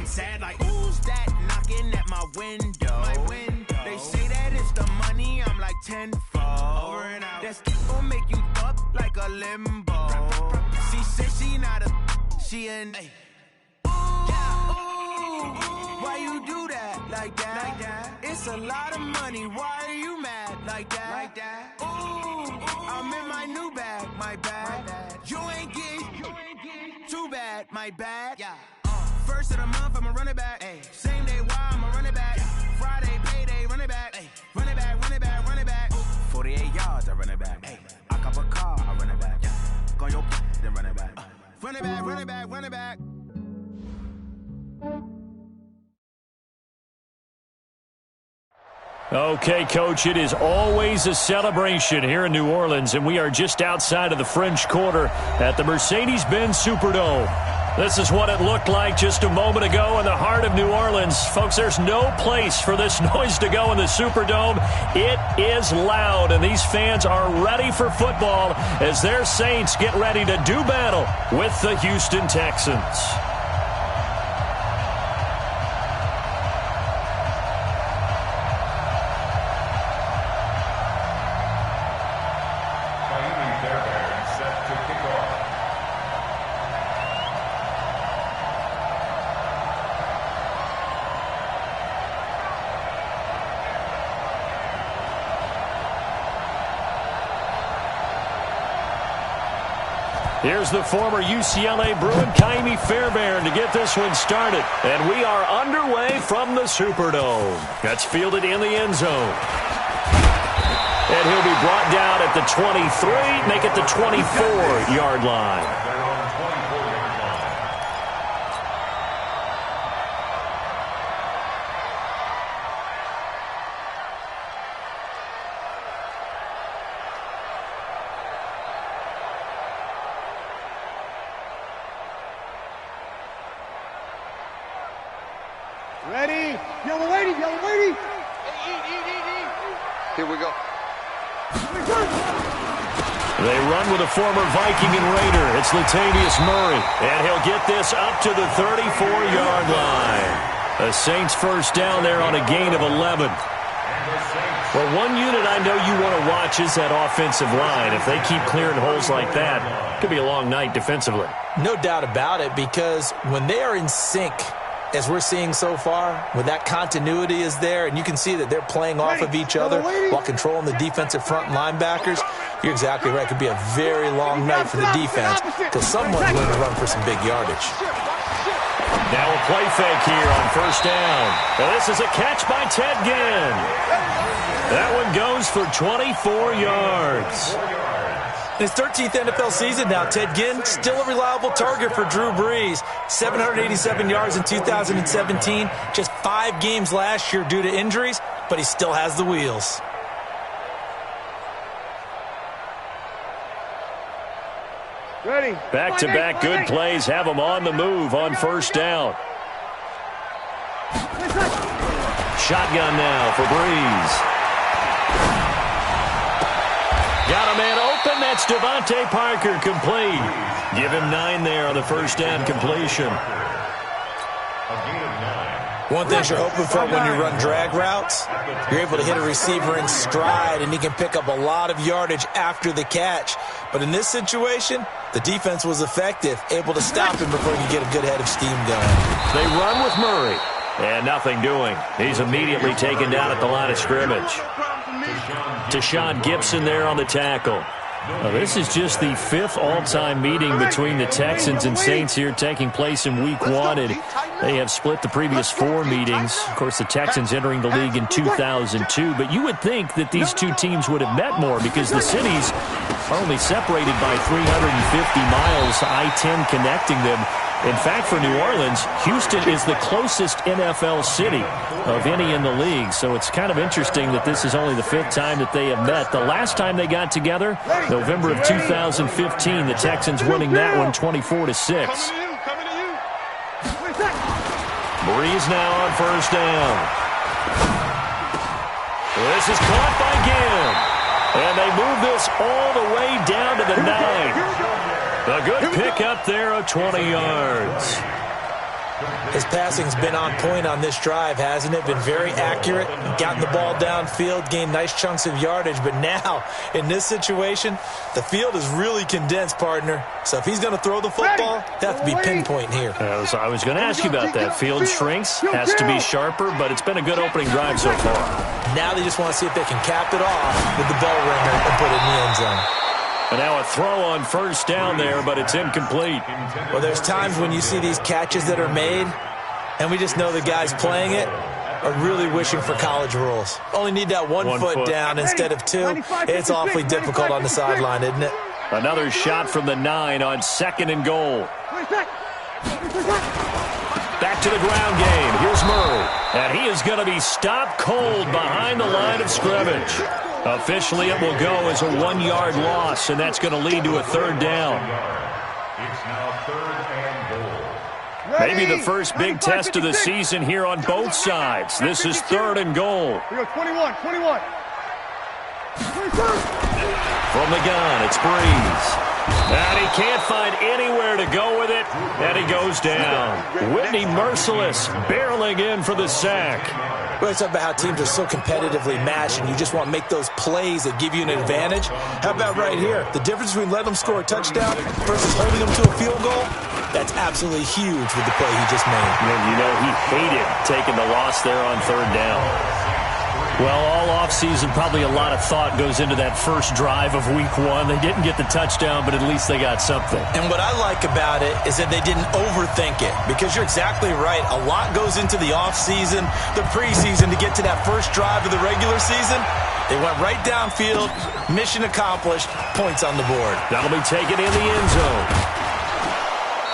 sad like, who's that knocking at my window? They say that it's the money, I'm like tenfold. Over and out. That's gon' make you up like a limbo. She said she not a, she an. Why you do that like that? It's a lot of money. Why are you mad like that? Ooh, I'm in my new bag, my bad. You ain't getting too bad, my bad. First of the month, I'ma run it back. Same day, why I'ma run it back. Friday, payday, run it back. Run it back, run it back, run it back. 48 yards, I run it back. I cop a car, I run it back. Go your then run it back. Run it back, run it back, run it back. Okay, Coach, it is always a celebration here in New Orleans, and we are just outside of the French Quarter at the Mercedes-Benz Superdome. This is what it looked like just a moment ago in the heart of New Orleans. Folks, there's no place for this noise to go in the Superdome. It is loud, and these fans are ready for football as their Saints get ready to do battle with the Houston Texans. Here's the former UCLA Bruin, Kaimi Fairbairn, to get this one started. And we are underway from the Superdome. That's fielded in the end zone. And he'll be brought down at the 23, make it the 24-yard line. Ready? Yellow lady, yellow lady. Here we go. They run with a former Viking and Raider. It's Latavius Murray. And he'll get this up to the 34-yard line. The Saints first down there on a gain of 11. Well, one unit I know you want to watch is that offensive line. If they keep clearing holes like that, it could be a long night defensively. No doubt about it, because when they are in sync, as we're seeing so far, when that continuity is there, and you can see that they're playing off of each other while controlling the defensive front linebackers, you're exactly right. It could be a very long night for the defense because someone's going to run for some big yardage. Now a play fake here on first down. And this is a catch by Ted Ginn. That one goes for 24 yards. In his 13th NFL season now, Ted Ginn still a reliable target for Drew Brees. 787 yards in 2017, just 5 games last year due to injuries, but he still has the wheels. Ready. Back-to-back good plays have him on the move on first down. Shotgun now for Brees. Got a man open. That's Devontae Parker, complete. Give him 9 there on the first down completion. One thing you're hoping for when you run drag routes, you're able to hit a receiver in stride, and he can pick up a lot of yardage after the catch. But in this situation, the defense was effective, able to stop him before he could get a good head of steam going. They run with Murray, and nothing doing. He's immediately taken down at the line of scrimmage. Tashawn Gibson there on the tackle. Now, this is just the 5th all-time meeting between the Texans and Saints here, taking place in Week 1. And they have split the previous 4 meetings. Of course, the Texans entering the league in 2002. But you would think that these two teams would have met more because the cities are only separated by 350 miles, I-10 connecting them. In fact, for New Orleans, Houston is the closest NFL city of any in the league. So it's kind of interesting that this is only the 5th time that they have met. The last time they got together, November of 2015, the Texans winning that one 24-6. Brees now on first down. This is caught by Ginn. And they move this all the way down to the 9. A good pick up there of 20 yards. His passing's been on point on this drive, hasn't it? Been very accurate, gotten the ball downfield, gained nice chunks of yardage. But now, in this situation, the field is really condensed, partner. So if he's going to throw the football, they have to be pinpoint here. I was going to ask you about that. Field shrinks, has to be sharper, but it's been a good opening drive so far. Now they just want to see if they can cap it off with the bell ringer and put it in the end zone. And now a throw on first down there, but it's incomplete. Well, there's times when you see these catches that are made, and we just know the guys playing it are really wishing for college rules. Only need that one foot down instead of two. It's awfully difficult on the sideline, isn't it? Another shot from the 9 on 2nd and goal. Back to the ground game. Here's Murray. And he is going to be stopped cold behind the line of scrimmage. Officially, it will go as a 1-yard loss, and that's going to lead to a 3rd down. It's now 3rd and goal. Maybe the first big test of the season here on both sides. This is 3rd and goal. We go 21. From the gun, it's Breeze. And he can't find anywhere to go with it, and he goes down. Whitney Merciless barreling in for the sack. We're talking about how teams are so competitively matched, and you just want to make those plays that give you an advantage. How about right here? The difference between letting them score a touchdown versus holding them to a field goal, that's absolutely huge with the play he just made. And you know he hated taking the loss there on 3rd down. Well, all offseason, probably a lot of thought goes into that first drive of Week 1. They didn't get the touchdown, but at least they got something. And what I like about it is that they didn't overthink it, because you're exactly right. A lot goes into the offseason, the preseason, to get to that first drive of the regular season. They went right downfield, mission accomplished, points on the board. That'll be taken in the end zone.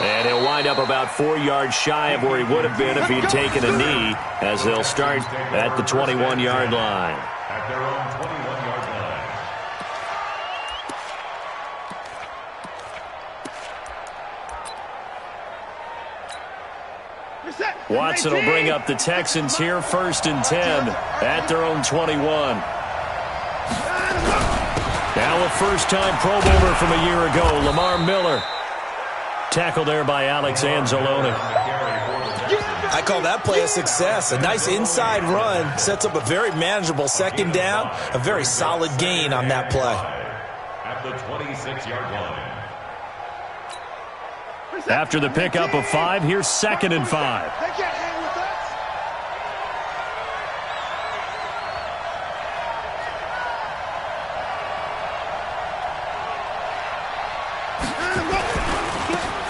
And he'll wind up about 4 yards shy of where he would have been if he'd taken a knee, as they'll start at the 21-yard line. At their own 21-yard line. Watson will bring up the Texans here, 1st and 10 at their own 21. Now a first-time Pro Bowler from a year ago, Lamar Miller. Tackled there by Alex Anzalone. I call that play a success. A nice inside run sets up a very manageable 2nd down. A very solid gain on that play. At the 26-yard line. After the pickup of 5, here's 2nd and 5.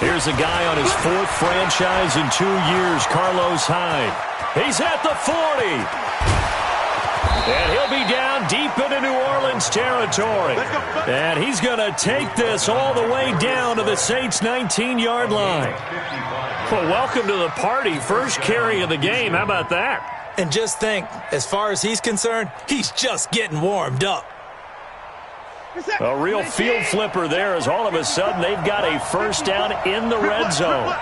Here's a guy on his 4th franchise in 2 years, Carlos Hyde. He's at the 40. And he'll be down deep into New Orleans territory. And he's going to take this all the way down to the Saints' 19-yard line. Well, welcome to the party. First carry of the game. How about that? And just think, as far as he's concerned, he's just getting warmed up. A real field flipper there, as all of a sudden they've got a first down in the red zone.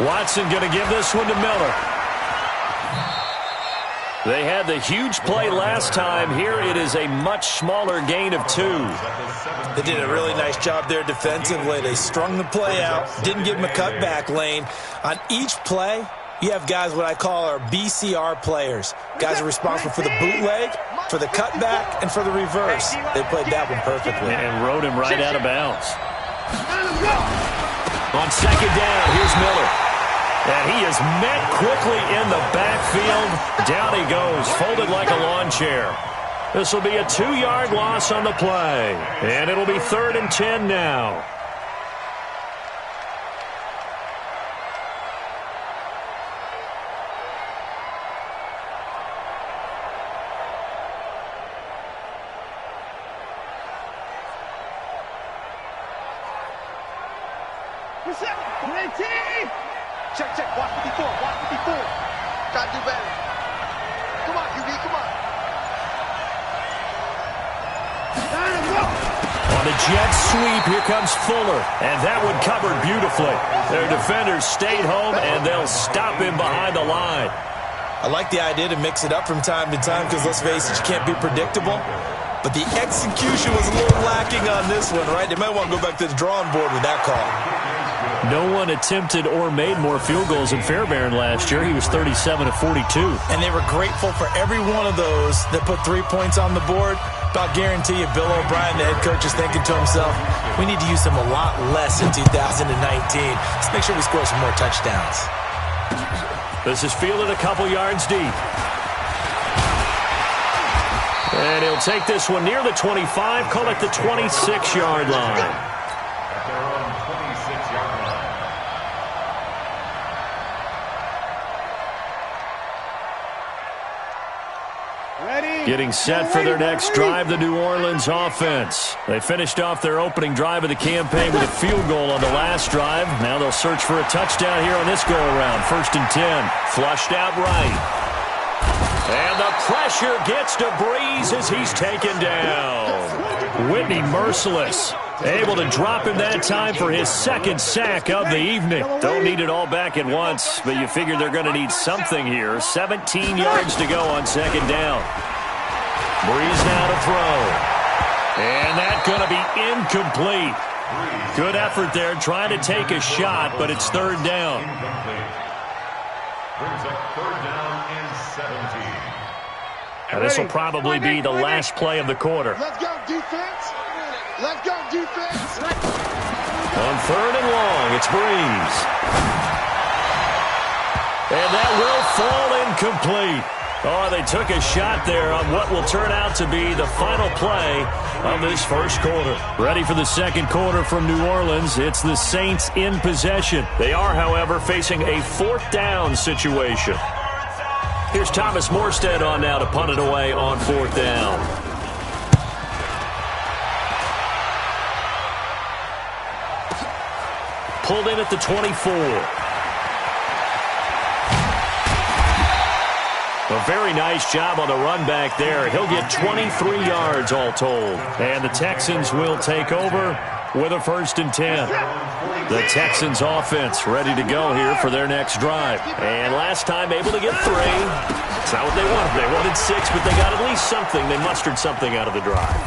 Watson going to give this one to Miller. They had the huge play last time. Here it is a much smaller gain of 2. They did a really nice job there defensively. They strung the play out, didn't give him a cutback lane. On each play, you have guys what I call our BCR players. Guys are responsible for the bootleg, for the cutback, and for the reverse. They played that one perfectly. And rode him right out of bounds. On 2nd down, here's Miller. And he is met quickly in the backfield. Down he goes, folded like a lawn chair. This will be a 2-yard loss on the play. And it'll be 3rd and 10 now. Check, watch 54, watch 54. Try to do better. Come on, QB, come on. On the jet sweep, here comes Fuller. And that one covered beautifully. Their defenders stayed home, and they'll stop him behind the line. I like the idea to mix it up from time to time because, let's face it, you can't be predictable. But the execution was a little lacking on this one, right? They might want to go back to the drawing board with that call. No one attempted or made more field goals than Fairbairn last year. He was 37 of 42. And they were grateful for every one of those that put 3 points on the board. But I'll guarantee you, Bill O'Brien, the head coach, is thinking to himself, we need to use them a lot less in 2019. Let's make sure we score some more touchdowns. This is fielded a couple yards deep. And he'll take this one near the 25, call it the 26-yard line. At their own 26-yard line. Ready? Getting set for their next drive, the New Orleans offense. They finished off their opening drive of the campaign with a field goal on the last drive. Now they'll search for a touchdown here on this go-around. 1st and 10. Flushed out right. And the pressure gets to Breeze as he's taken down. Whitney merciless. Able to drop him that time for his 2nd sack of the evening. Don't need it all back at once, but you figure they're going to need something here. 17 yards to go on 2nd down. Breeze now to throw. And that's going to be incomplete. Good effort there trying to take a shot, but it's 3rd down. Incomplete. Brings up 3rd down and 17. Now, this will probably be the last play of the quarter. Let's go, defense. Let's go, defense. On 3rd and long, it's Breeze. And that will fall incomplete. Oh, they took a shot there on what will turn out to be the final play of this 1st quarter. Ready for the 2nd quarter from New Orleans. It's the Saints in possession. They are, however, facing a 4th down situation. Here's Thomas Morstead on now to punt it away on 4th down. Pulled in at the 24. A very nice job on the run back there. He'll get 23 yards all told. And the Texans will take over with a 1st and 10. The Texans offense ready to go here for their next drive. And last time able to get 3. It's not what they wanted. They wanted 6, but they got at least something. They mustered something out of the drive.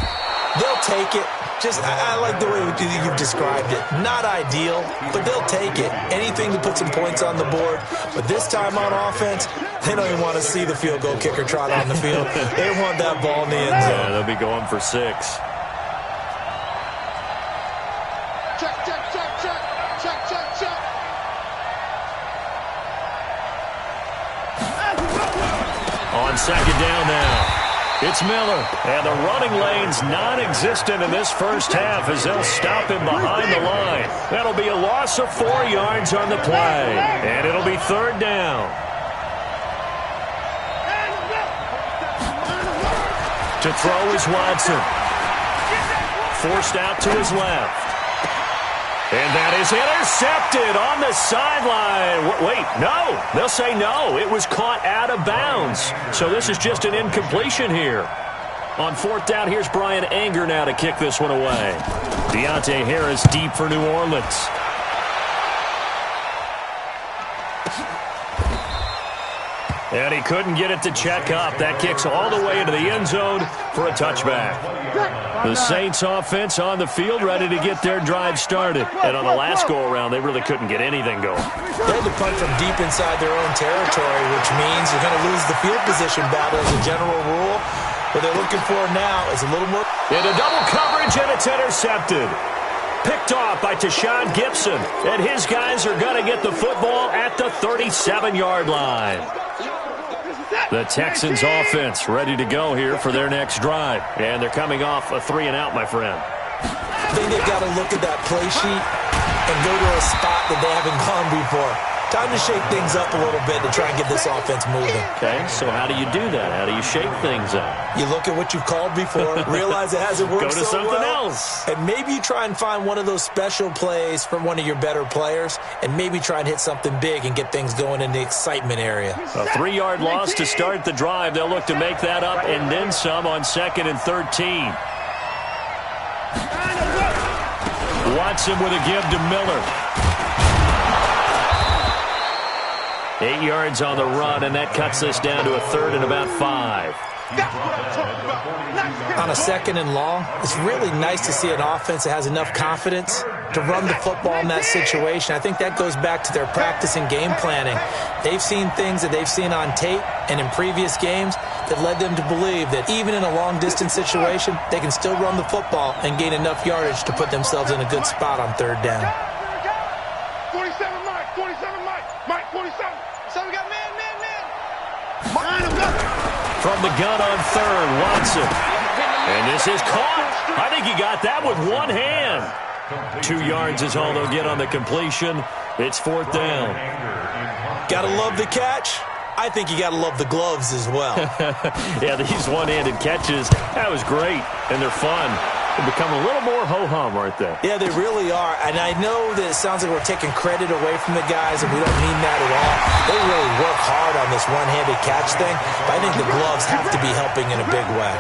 They'll take it. I like the way you've described it. Not ideal, but they'll take it. Anything to put some points on the board. But this time on offense, they don't even want to see the field goal kicker trot on the field. They want that ball in the end zone. Yeah, they'll be going for 6. Check, check, check, check. Check, check, check. On 2nd down now. It's Miller, and the running lane's non-existent in this first half as they'll stop him behind the line. That'll be a loss of 4 yards on the play, and it'll be 3rd down. To throw is Watson. Forced out to his left. And that is intercepted on the sideline. Wait, no. They'll say no. It was caught out of bounds. So this is just an incompletion here. On 4th down, here's Brian Anger now to kick this one away. Deontay Harris deep for New Orleans. And he couldn't get it to check up. That kicks all the way into the end zone for a touchback. The Saints offense on the field ready to get their drive started. And on the last go-around, they really couldn't get anything going. They had to punt from deep inside their own territory, which means you're going to lose the field position battle as a general rule. What they're looking for now is a little more. Into double coverage, and it's intercepted. Picked off by Tashawn Gibson. And his guys are going to get the football at the 37-yard line. The Texans offense ready to go here for their next drive. And they're coming off a 3-and-out, my friend. I think they've got to look at that play sheet and go to a spot that they haven't gone before. Time to shake things up a little bit to try and get this offense moving. Okay, so how do you do that? How do you shake things up? You look at what you've called before, realize it hasn't worked so well. Go to something else. And maybe you try and find one of those special plays from one of your better players, and maybe try and hit something big and get things going in the excitement area. A 3-yard loss to start the drive. They'll look to make that up and then some on 2nd and 13. Watson with a give to Miller. 8 yards on the run, and that cuts us down to a 3rd and about 5. That's what I'm talking about. On a 2nd and long, it's really nice to see an offense that has enough confidence to run the football in that situation. I think that goes back to their practice and game planning. They've seen things that they've seen on tape and in previous games that led them to believe that even in a long-distance situation, they can still run the football and gain enough yardage to put themselves in a good spot on 3rd down. 47, Mike. 47, Mike. Mike, 47. So we got man. From the gun on 3rd, Watson. And this is caught. I think he got that with one hand. 2 yards is all they'll get on the completion. It's 4th down. Gotta love the catch. I think you gotta love the gloves as well. Yeah, these one-handed catches, that was great, and they're fun. They become a little more ho-hum, aren't they? Yeah, they really are. And I know that it sounds like we're taking credit away from the guys, and we don't mean that at all. They really work hard on this one-handed catch thing, but I think the gloves have to be helping in a big way.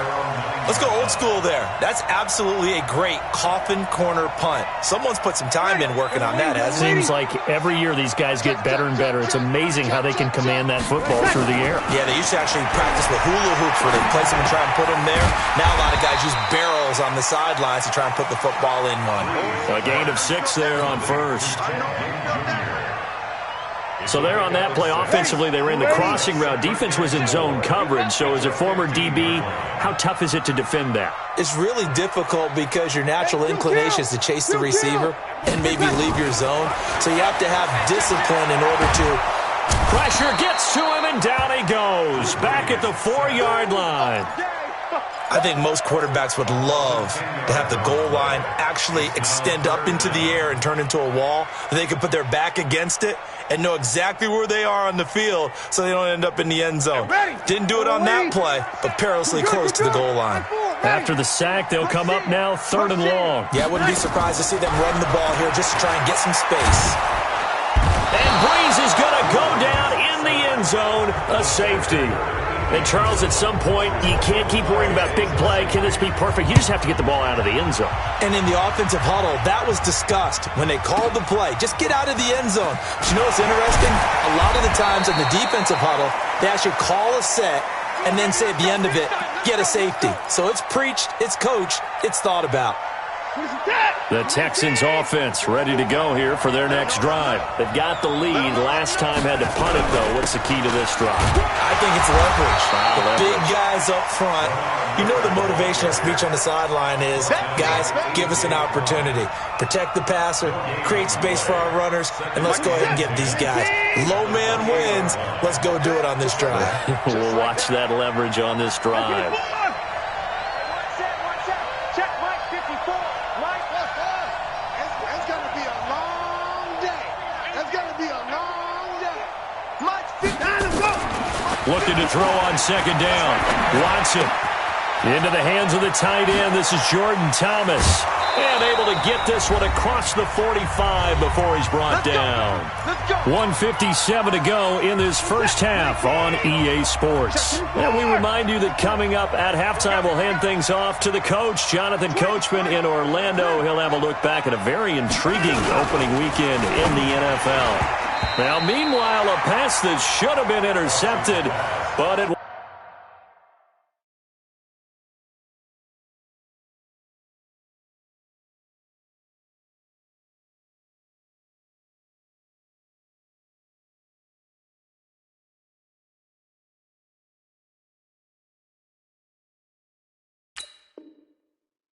Let's go old school there. That's absolutely a great coffin corner punt. Someone's put some time in working on that, hasn't it? Seems like every year these guys get better and better. It's amazing how they can command that football through the air. Yeah, they used to actually practice with hula hoops where they place them and try and put them there. Now a lot of guys use barrels on the sidelines to try and put the football in one. A gain of 6 there on 1st. So there on that play, offensively, they ran the crossing route. Defense was in zone coverage. So as a former DB, how tough is it to defend that? It's really difficult because your natural inclination is to chase the receiver and maybe leave your zone. So you have to have discipline in order to... Pressure gets to him, and down he goes. Back at the 4-yard line. I think most quarterbacks would love to have the goal line actually extend up into the air and turn into a wall. They can put their back against it and know exactly where they are on the field so they don't end up in the end zone. Didn't do it on that play, but perilously close to the goal line. After the sack, they'll come up now 3rd and long. Yeah, I wouldn't be surprised to see them run the ball here just to try and get some space. And Breeze is going to go down in the end zone, a safety. And, Charles, at some point, you can't keep worrying about big play. Can this be perfect? You just have to get the ball out of the end zone. And in the offensive huddle, that was discussed when they called the play. Just get out of the end zone. But you know what's interesting? A lot of the times in the defensive huddle, they actually call a set and then say at the end of it, get a safety. So it's preached, it's coached, it's thought about. The Texans offense ready to go here for their next drive. They've got the lead. Last time had to punt it, though. What's the key to this drive? I think it's leverage. The big guys up front. You know the motivational speech on the sideline is, guys, give us an opportunity. Protect the passer, create space for our runners, and let's go ahead and get these guys. Low man wins. Let's go do it on this drive. We'll watch that leverage on this drive. Looking to throw on 2nd down. Watson into the hands of the tight end. This is Jordan Thomas. And able to get this one across the 45 before he's brought down. 1:57 to go in this first half on EA Sports. And we remind you that coming up at halftime, we'll hand things off to the coach, Jonathan Coachman in Orlando. He'll have a look back at a very intriguing opening weekend in the NFL. Now, meanwhile, a pass that should have been intercepted, but it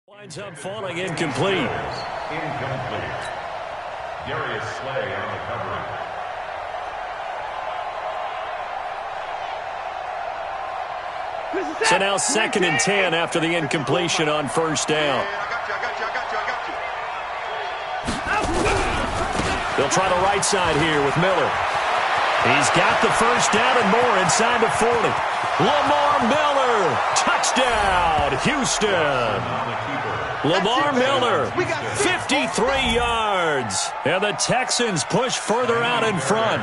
winds up falling incomplete. Incomplete. Darius Slay on the coverage. So now 2nd and 10 after the incompletion on 1st down. They'll try the right side here with Miller. He's got the 1st down and more inside the 40. Lamar Miller, touchdown, Houston. Lamar Miller, 53 yards. And the Texans push further out in front.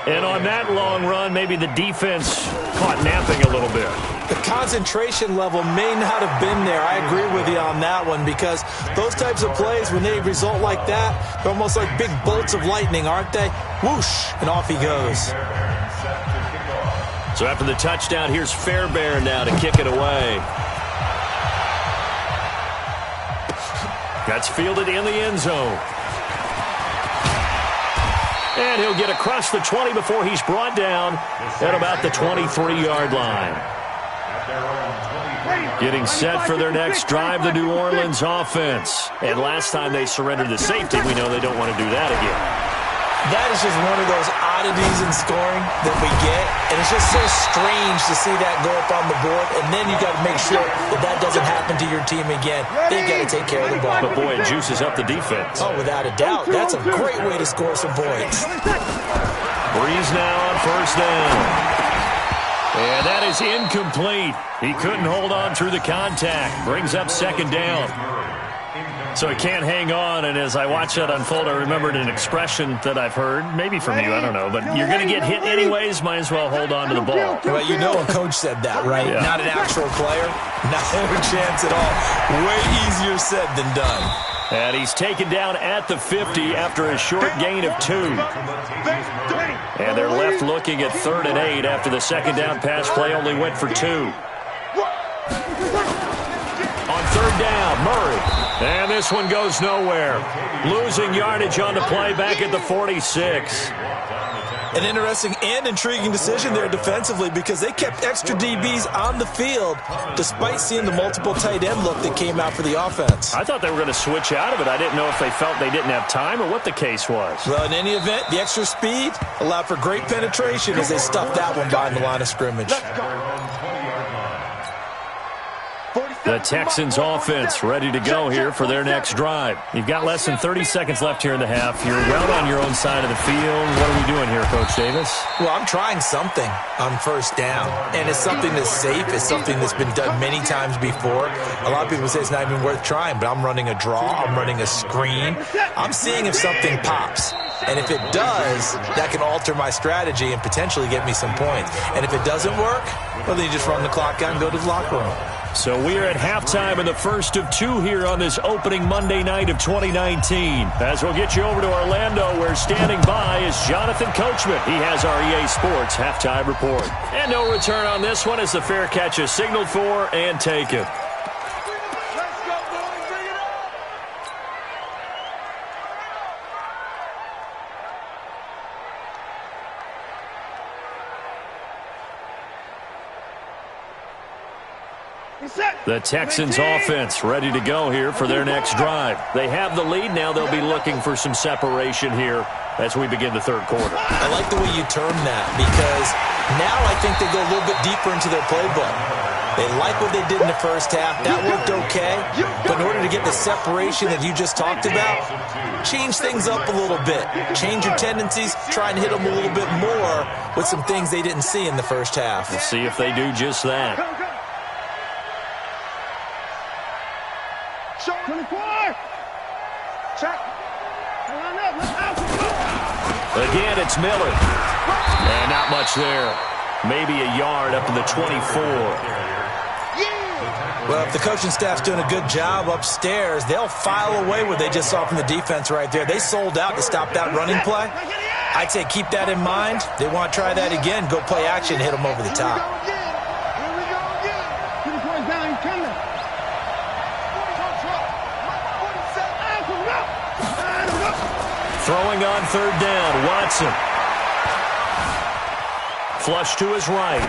And on that long run, maybe the defense caught napping a little bit. The concentration level may not have been there. I agree with you on that one because those types of plays, when they result like that, they're almost like big bolts of lightning, aren't they? Whoosh, and off he goes. So after the touchdown, here's Fairbairn now to kick it away. That's fielded in the end zone. And he'll get across the 20 before he's brought down at about the 23-yard line. Getting set for their next drive, the New Orleans offense. And last time they surrendered the safety, we know they don't want to do that again. That is just one of those oddities in scoring that we get. And it's just so strange to see that go up on the board. And then you got to make sure that that doesn't happen to your team again. They've got to take care of the ball. But, boy, it juices up the defense. Oh, without a doubt. That's a great way to score some points. Breeze now on first down. And that is incomplete. He couldn't hold on through the contact. Brings up second down. So he can't hang on, and as I watch that unfold, I remembered an expression that I've heard, maybe from you, I don't know, but you're going to get hit anyways, might as well hold on to the ball. Well, you know a coach said that, right? Yeah. Not an actual player. Not a chance at all. Way easier said than done. And he's taken down at the 50 after a short gain of 2. And they're left looking at 3rd and 8 after the second down pass play only went for 2. On 3rd down, Murray. And this one goes nowhere. Losing yardage on the play back at the 46. An interesting and intriguing decision there defensively because they kept extra DBs on the field despite seeing the multiple tight end look that came out for the offense. I thought they were going to switch out of it. I didn't know if they felt they didn't have time or what the case was. Well, in any event, the extra speed allowed for great penetration as they stuffed that one behind the line of scrimmage. The Texans offense ready to go here for their next drive. You've got less than 30 seconds left here in the half. You're well on your own side of the field. What are we doing here, Coach Davis? Well, I'm trying something on first down, and it's something that's safe. It's something that's been done many times before. A lot of people say it's not even worth trying, but I'm running a draw. I'm running a screen. I'm seeing if something pops. And if it does, that can alter my strategy and potentially get me some points. And if it doesn't work, well, then you just run the clock out and go to the locker room. So we're at halftime in the first of 2 here on this opening Monday night of 2019. As we'll get you over to Orlando, where standing by is Jonathan Coachman. He has our EA Sports halftime report. And no return on this one as the fair catch is signaled for and taken. The Texans offense ready to go here for their next drive. They have the lead. Now they'll be looking for some separation here as we begin the third quarter. I like the way you term that because now I think they go a little bit deeper into their playbook. They like what they did in the first half. That worked okay. But in order to get the separation that you just talked about, change things up a little bit. Change your tendencies. Try and hit them a little bit more with some things they didn't see in the first half. We'll see if they do just that. 24. Check. Again, it's Miller. And not much there. Maybe a yard up to the 24. Well, if the coaching staff's doing a good job upstairs, they'll file away what they just saw from the defense right there. They sold out to stop that running play. I'd say keep that in mind. They want to try that again. Go play action, hit them over the top. Throwing on third down, Watson. Flush to his right.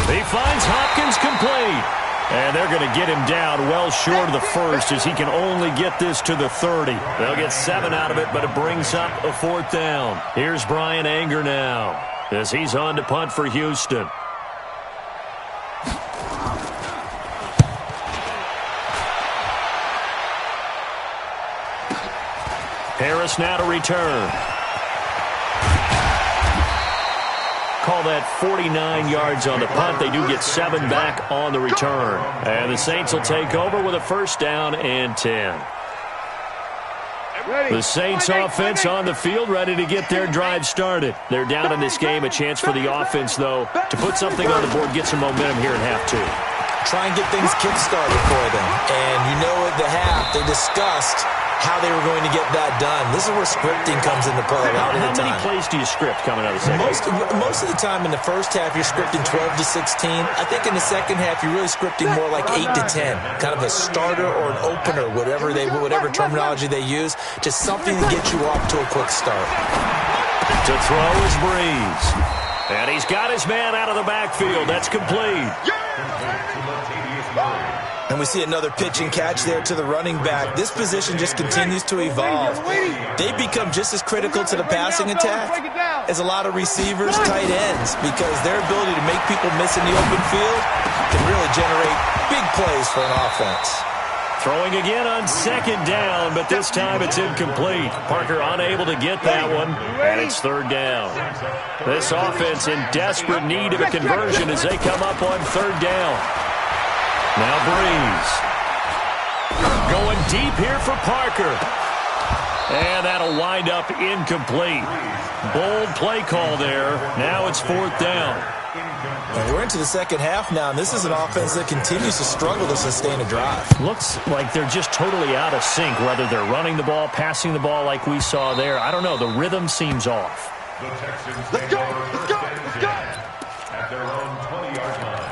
He finds Hopkins complete. And they're going to get him down well short of the first as he can only get this to the 30. They'll get 7 out of it, but it brings up a 4th down. Here's Brian Anger now as he's on to punt for Houston. Harris now to return. Call that 49 yards on the punt. They do get 7 back on the return. And the Saints will take over with a 1st down and 10. The Saints offense on the field ready to get their drive started. They're down in this game. A chance for the offense, though, to put something on the board, get some momentum here in half 2. Try and get things kick-started for them. And you know at the half they discussed how they were going to get that done. This is where scripting comes into play a lot of the time. How many plays do you script coming out of the second half? Most of the time in the first half, you're scripting 12 to 16. I think in the second half, you're really scripting more like 8 to 10, kind of a starter or an opener, whatever terminology they use, just something to get you off to a quick start. To throw is Breeze. And he's got his man out of the backfield. That's complete. And we see another pitch and catch there to the running back. This position just continues to evolve. They become just as critical to the passing attack as a lot of receivers, tight ends, because their ability to make people miss in the open field can really generate big plays for an offense. Throwing again on second down, but this time it's incomplete. Parker unable to get that one, and it's third down. This offense in desperate need of a conversion as they come up on third down. Now Breeze. Going deep here for Parker. And that'll wind up incomplete. Bold play call there. Now it's fourth down. And we're into the second half now, and this is an offense that continues to struggle to sustain a drive. Looks like they're just totally out of sync, whether they're running the ball, passing the ball like we saw there. I don't know. The rhythm seems off. The Texans Let's go! Let's go! Let's go! at their own 20-yard line.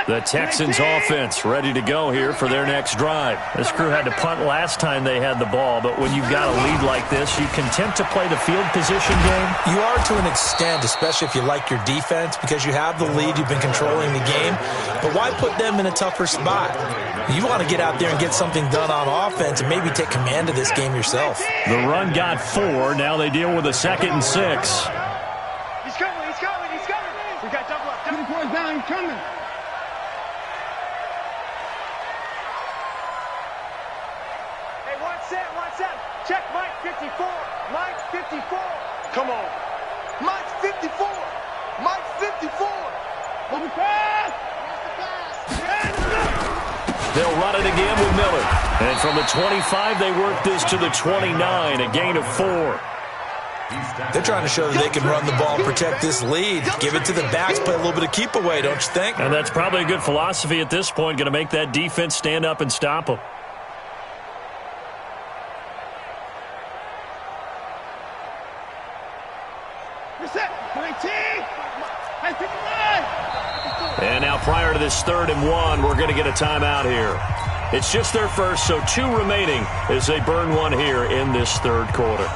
The Texans offense ready to go here for their next drive. This crew had to punt last time they had the ball, but when you've got a lead like this, you content to play the field position game? You are to an extent, especially if you like your defense, because you have the lead, you've been controlling the game. But why put them in a tougher spot? You want to get out there and get something done on offense and maybe take command of this game yourself. The run got 4. Now they deal with a 2nd and 6. He's coming! He's coming! He's coming! We got double up. Double boys down. He's coming. Check Mike 54. Mike 54. Come on. Mike 54. Mike 54. Hold fast. They'll run it again with Miller. And from the 25, they work this to the 29, a gain of 4. They're trying to show that they can run the ball, protect this lead, give it to the backs, play a little bit of keep away, don't you think? And that's probably a good philosophy at this point, going to make that defense stand up and stop them. And now prior to this 3rd and 1, we're going to get a timeout here. It's just their first, so 2 remaining as they burn one here in this third quarter.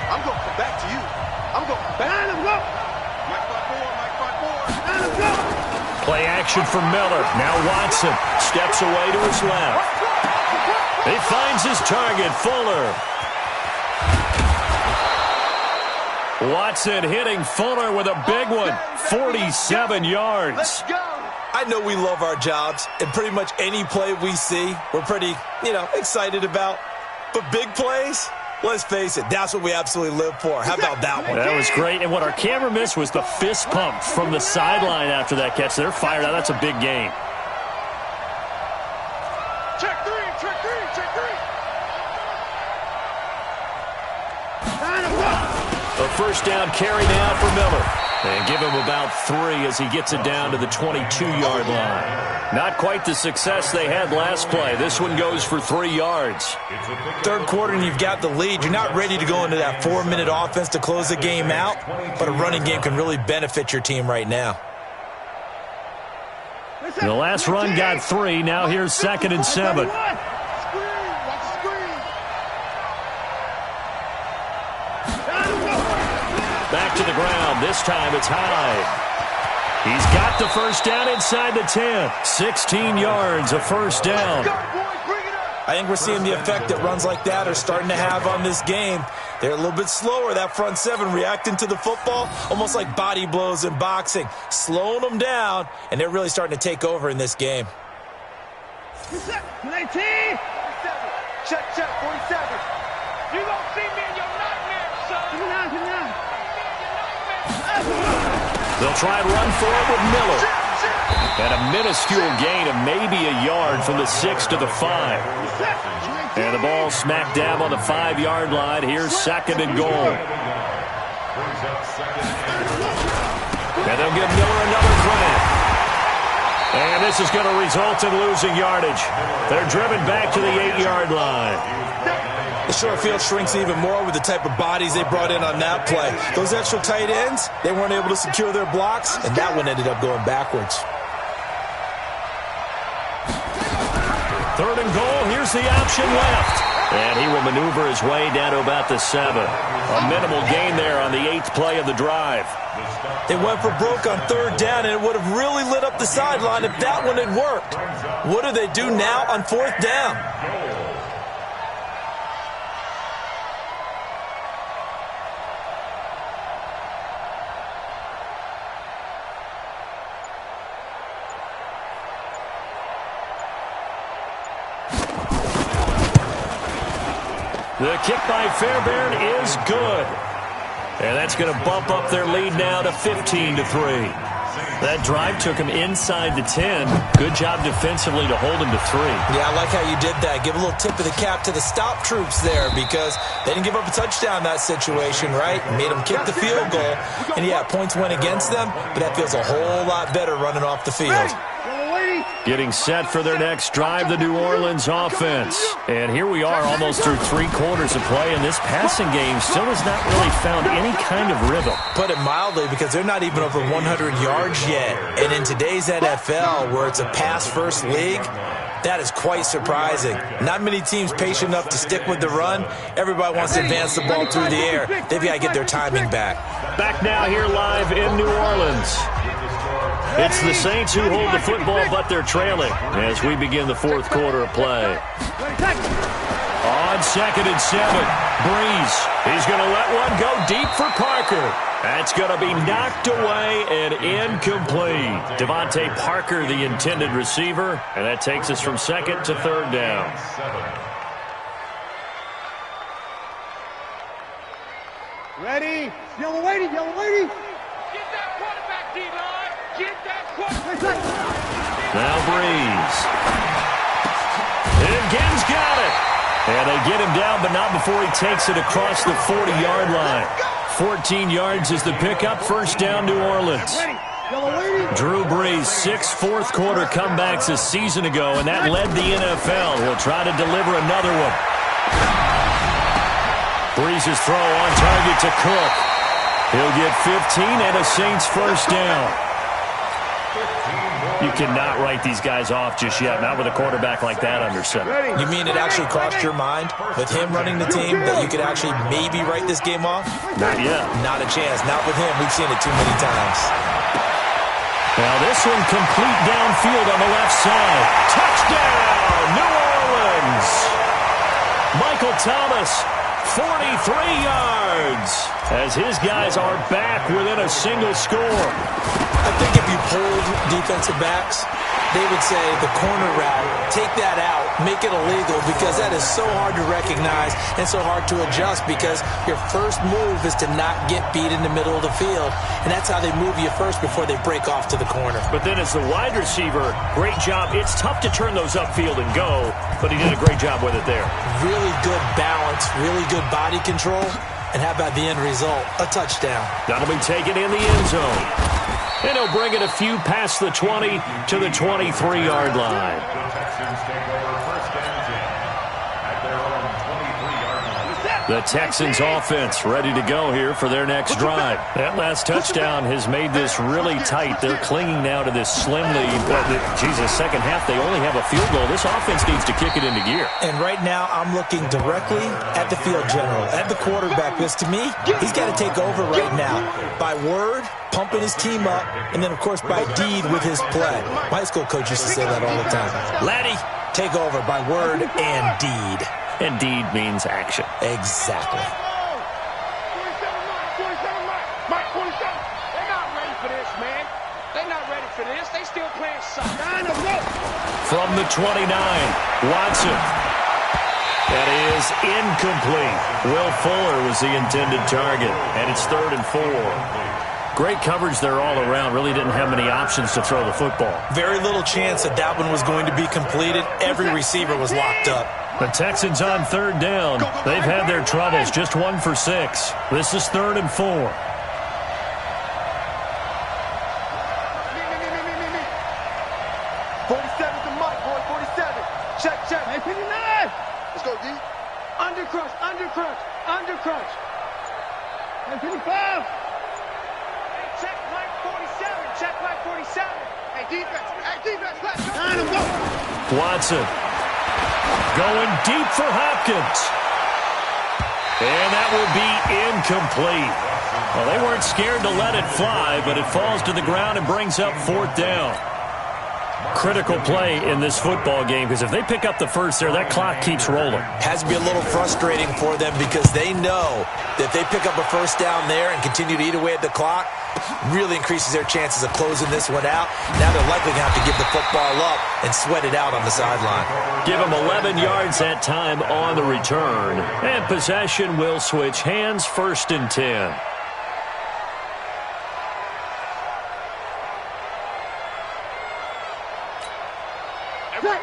I'm going to come back to you. I'm going to come back. Mike 54. Play action for Miller. Now Watson steps away to his left. He finds his target, Fuller. Watson hitting Fuller with a big one, 47 yards. Let's go. I know we love our jobs, and pretty much any play we see, we're pretty, excited about. But big plays, let's face it, that's what we absolutely live for. How about that one? That was great, and what our camera missed was the fist pump from the sideline after that catch. They're fired out. That's a big game. Check 3, check 3, check 3. A first down carry now for Miller. And give him about 3 as he gets it down to the 22-yard line. Not quite the success they had last play. This one goes for 3 yards. Third quarter and you've got the lead. You're not ready to go into that 4-minute offense to close the game out, but a running game can really benefit your team right now. The last run got 3. Now here's 2nd and 7. Back to the ground. This time it's high. He's got the first down inside the 10. 16 yards, a first down. I think we're seeing the effect that runs like that are starting to have on this game. They're a little bit slower, that front 7, reacting to the football, almost like body blows in boxing, slowing them down, and they're really starting to take over in this game. 19. Check, 47. You don't see me in your nightmares, son. They'll try and run for it with Miller. And a minuscule gain of maybe a yard from the 6 to the 5. And the ball smack dab on the 5-yard line. Here's 2nd and goal. And they'll give Miller another credit. And this is going to result in losing yardage. They're driven back to the 8-yard line. The short field shrinks even more with the type of bodies they brought in on that play. Those extra tight ends, they weren't able to secure their blocks, and that one ended up going backwards. 3rd and goal. Here's the option left. And he will maneuver his way down to about the 7. A minimal gain there on the 8th play of the drive. They went for broke on 3rd down, and it would have really lit up the sideline if that one had worked. What do they do now on 4th down? The kick by Fairbairn is good. And that's going to bump up their lead now to 15-3. That drive took him inside the 10. Good job defensively to hold him to 3. Yeah, I like how you did that. Give a little tip of the cap to the stop troops there because they didn't give up a touchdown in that situation, right? Made them kick the field goal. And, yeah, points went against them, but that feels a whole lot better running off the field. Getting set for their next drive, the New Orleans offense. And here we are almost through 3 quarters of play, and this passing game still has not really found any kind of rhythm. Put it mildly, because they're not even over 100 yards yet. And in today's NFL, where it's a pass-first league, that is quite surprising. Not many teams patient enough to stick with the run. Everybody wants to advance the ball through the air. They've got to get their timing back. Back now here live in New Orleans. It's the Saints who hold the football, but they're trailing as we begin the 4th quarter of play. On 2nd and 7, Breeze. He's going to let one go deep for Parker. That's going to be knocked away and incomplete. Devontae Parker, the intended receiver, and that takes us from 2nd to 3rd down. Ready? Yellow lady, yellow lady. Get that quarterback, D-line. Get that quarterback. Now Breeze. And Gibbs got it. And they get him down, but not before he takes it across the 40-yard line. 14 yards is the pickup. 1st down, New Orleans. Drew Brees, 6 fourth-quarter comebacks a season ago, and that led the NFL. He'll try to deliver another one. Brees' throw on target to Cook. He'll get 15 and a Saints 1st down. You cannot write these guys off just yet, not with a quarterback like that under center. You mean it actually crossed your mind with him running the team that you could actually maybe write this game off? Not yet. Not a chance. Not with him. We've seen it too many times. Now this one complete downfield on the left side. Touchdown, New Orleans. Michael Thomas, 43 yards, as his guys are back within a single score. I think if you polled defensive backs, they would say the corner route, take that out, make it illegal, because that is so hard to recognize and so hard to adjust, because your first move is to not get beat in the middle of the field, and that's how they move you first before they break off to the corner. But then as the wide receiver, great job. It's tough to turn those upfield and go, but he did a great job with it there. Really good balance, really good body control, and how about the end result? A touchdown. That'll be taken in the end zone. And he'll bring it a few past the 20 to the 23-yard line. The Texans offense ready to go here for their next drive. That last touchdown has made this really tight. They're clinging now to this slim lead. Jesus, second half, they only have a field goal. This offense needs to kick it into gear. And right now, I'm looking directly at the field general, at the quarterback, because to me, he's got to take over right now. By word, pumping his team up, and then, of course, by deed with his play. My high school coach used to say that all the time. Laddie, take over by word and deed. And deed means action. Exactly. 27 Mike, 27. They're not ready for this, man. They're not ready for this. They still playing soccer. From the 29, Watson. That is incomplete. Will Fuller was the intended target, and it's 3rd and 4. Great coverage there all around. Really didn't have many options to throw the football. Very little chance that that one was going to be completed. Every receiver was locked up. The Texans on third down. They've had their troubles. Just 1 for 6. This is 3rd and 4. 47's the mic, boy. 47. Check. Hey, 59. Let's go, D. Under crunch. Hey, 55. Check Mike 47. Hey, defense. Let's go. Watson going deep for Hopkins. And that will be incomplete. Well, they weren't scared to let it fly, but it falls to the ground and brings up 4th down. Critical play in this football game, because if they pick up the first there, that clock keeps rolling. Has to be a little frustrating for them because they know that if they pick up a first down there and continue to eat away at the clock, really increases their chances of closing this one out. Now they're likely going to have to give the football up and sweat it out on the sideline. Give them 11 yards that time on the return. And possession will switch hands, 1st and 10.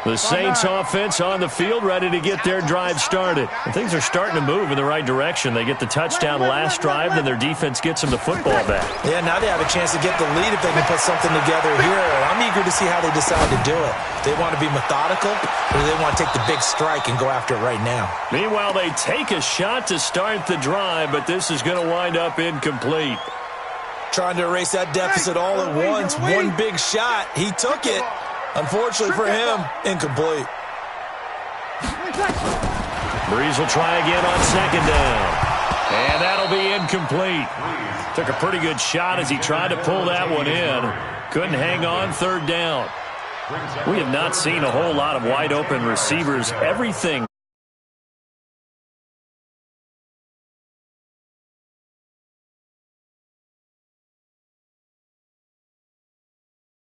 The Saints offense on the field, ready to get their drive started. And things are starting to move in the right direction. They get the touchdown last drive, then their defense gets them the football back. Yeah, now they have a chance to get the lead if they can put something together here. I'm eager to see how they decide to do it. They want to be methodical, or do they want to take the big strike and go after it right now? Meanwhile, they take a shot to start the drive, but this is going to wind up incomplete. Trying to erase that deficit all at once. One big shot. He took it. Unfortunately for him, incomplete. Breeze will try again on 2nd down. And that'll be incomplete. Took a pretty good shot as he tried to pull that one in. Couldn't hang on 3rd down. We have not seen a whole lot of wide open receivers. Everything